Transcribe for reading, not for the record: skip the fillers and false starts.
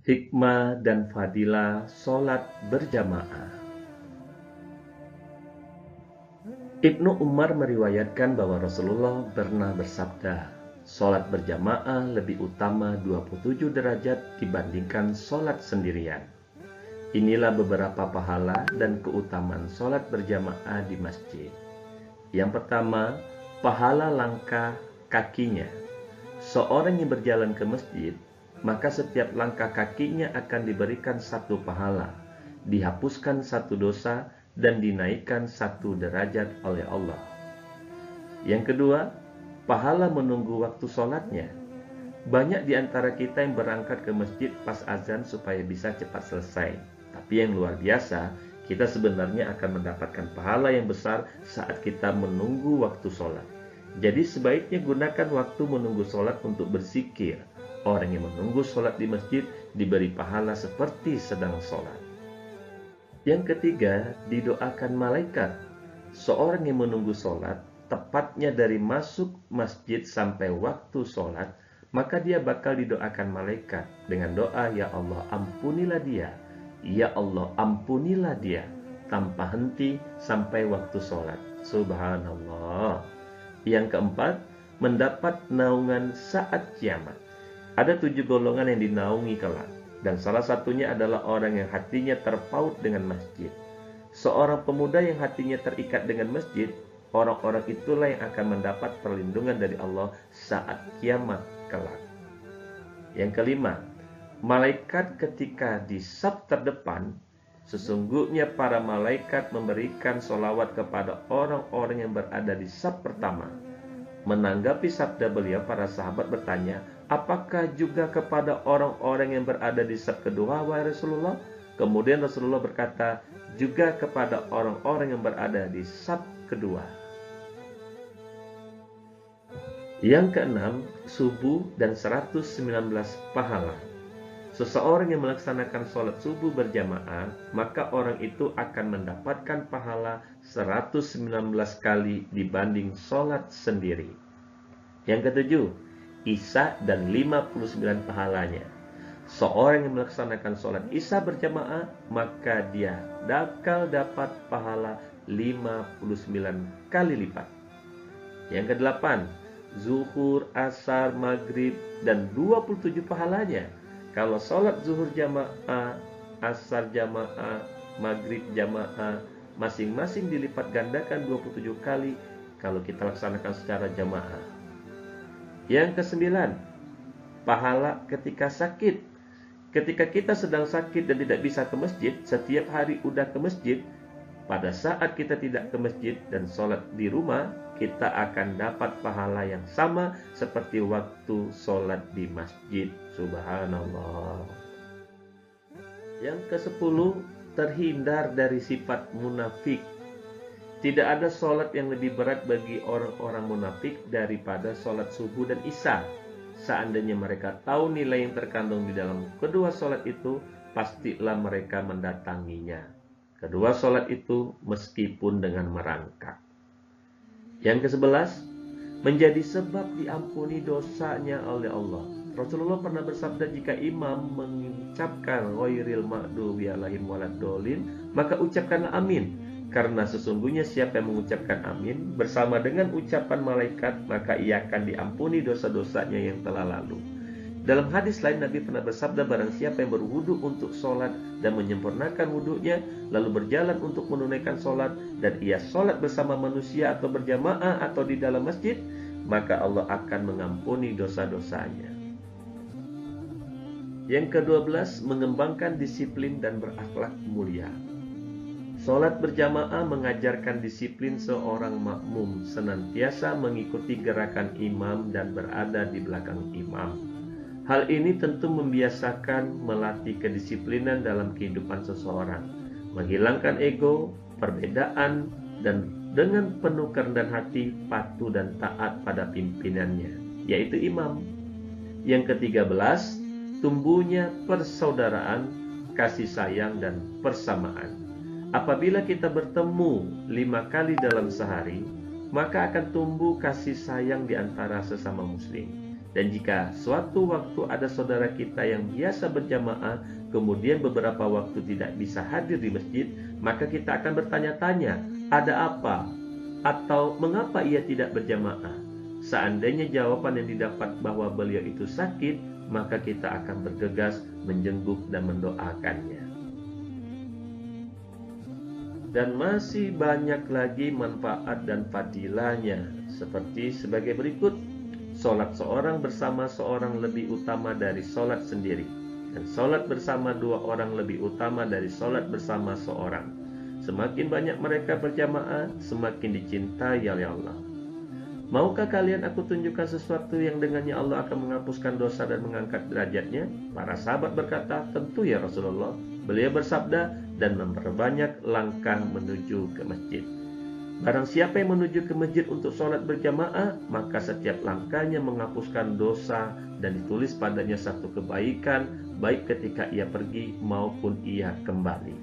Hikmah dan fadilah sholat berjamaah. Ibnu Umar meriwayatkan bahwa Rasulullah pernah bersabda, sholat berjamaah lebih utama 27 derajat dibandingkan sholat sendirian. Inilah beberapa pahala dan keutamaan sholat berjamaah di masjid. Yang pertama, pahala langkah kakinya. Seorang yang berjalan ke masjid, maka setiap langkah kakinya akan diberikan satu pahala, dihapuskan satu dosa, dan dinaikkan satu derajat oleh Allah. Yang kedua, pahala menunggu waktu sholatnya. Banyak di antara kita yang berangkat ke masjid pas azan supaya bisa cepat selesai. Tapi yang luar biasa, kita sebenarnya akan mendapatkan pahala yang besar saat kita menunggu waktu sholat. Jadi sebaiknya gunakan waktu menunggu sholat untuk berzikir. Orang yang menunggu sholat di masjid diberi pahala seperti sedang sholat. Yang ketiga, didoakan malaikat. Seorang yang menunggu sholat, tepatnya dari masuk masjid sampai waktu sholat, maka dia bakal didoakan malaikat dengan doa, "Ya Allah, ampunilah dia. Ya Allah, ampunilah dia," tanpa henti sampai waktu sholat. Subhanallah. Yang keempat, mendapat naungan saat kiamat. Ada 7 golongan yang dinaungi kelak, dan salah satunya adalah orang yang hatinya terpaut dengan masjid. Seorang pemuda yang hatinya terikat dengan masjid, orang-orang itulah yang akan mendapat perlindungan dari Allah saat kiamat kelak. Yang kelima, malaikat ketika di saf terdepan, sesungguhnya para malaikat memberikan sholawat kepada orang-orang yang berada di saf pertama. Menanggapi sabda beliau, para sahabat bertanya, "Apakah juga kepada orang-orang yang berada di saf kedua, wahai Rasulullah?" Kemudian Rasulullah berkata, "Juga kepada orang-orang yang berada di saf kedua." Yang keenam, subuh dan 119 pahala. Seseorang yang melaksanakan sholat subuh berjamaah, maka orang itu akan mendapatkan pahala 119 kali dibanding sholat sendiri. Yang ketujuh, Isya dan 59 pahalanya. Seorang yang melaksanakan sholat Isya berjamaah, maka dia bakal dapat pahala 59 kali lipat. Yang kedelapan, zuhur, asar, maghrib, dan 27 pahalanya. Kalau sholat zuhur jamaah, asar jamaah, maghrib jamaah, masing-masing dilipat gandakan 27 kali kalau kita laksanakan secara jamaah. Yang kesembilan, pahala ketika sakit. Ketika kita sedang sakit dan tidak bisa ke masjid, setiap hari udah ke masjid, pada saat kita tidak ke masjid dan sholat di rumah, kita akan dapat pahala yang sama seperti waktu sholat di masjid. Subhanallah. Yang ke-10, terhindar dari sifat munafik. Tidak ada sholat yang lebih berat bagi orang-orang munafik daripada sholat subuh dan isya. Seandainya mereka tahu nilai yang terkandung di dalam kedua sholat itu, pastilah mereka mendatanginya. Kedua sholat itu meskipun dengan merangkak. Yang ke-11, menjadi sebab diampuni dosanya oleh Allah. Rasulullah pernah bersabda, jika imam mengucapkan ghairil maghdubi alaihim waladdallin, maka ucapkanlah amin. Karena sesungguhnya siapa yang mengucapkan amin bersama dengan ucapan malaikat, maka ia akan diampuni dosa-dosanya yang telah lalu. Dalam hadis lain Nabi pernah bersabda, barang siapa yang berwudu untuk sholat dan menyempurnakan wudunya, lalu berjalan untuk menunaikan sholat, dan ia sholat bersama manusia atau berjamaah atau di dalam masjid, maka Allah akan mengampuni dosa-dosanya. Yang ke-12, mengembangkan disiplin dan berakhlak mulia. Sholat berjamaah mengajarkan disiplin seorang makmum, senantiasa mengikuti gerakan imam dan berada di belakang imam. Hal ini tentu membiasakan melatih kedisiplinan dalam kehidupan seseorang, menghilangkan ego, perbedaan, dan dengan penuh kerendahan hati patuh dan taat pada pimpinannya, yaitu imam. Yang ke-13, tumbuhnya persaudaraan, kasih sayang, dan persamaan. Apabila kita bertemu 5 kali dalam sehari, maka akan tumbuh kasih sayang di antara sesama muslim. Dan jika suatu waktu ada saudara kita yang biasa berjamaah, kemudian beberapa waktu tidak bisa hadir di masjid, maka kita akan bertanya-tanya, ada apa? Atau mengapa ia tidak berjamaah? Seandainya jawaban yang didapat bahwa beliau itu sakit, maka kita akan bergegas menjenguk dan mendoakannya. Dan masih banyak lagi manfaat dan fadilahnya, seperti sebagai berikut. Solat seorang bersama seorang lebih utama dari solat sendiri, dan solat bersama dua orang lebih utama dari solat bersama seorang. Semakin banyak mereka berjamaah, semakin dicintai oleh Allah. Maukah kalian aku tunjukkan sesuatu yang dengannya Allah akan menghapuskan dosa dan mengangkat derajatnya? Para sahabat berkata, tentu ya Rasulullah. Beliau bersabda, dan memperbanyak langkah menuju ke masjid. Barang siapa yang menuju ke masjid untuk sholat berjamaah, maka setiap langkahnya menghapuskan dosa dan ditulis padanya satu kebaikan, baik ketika ia pergi maupun ia kembali.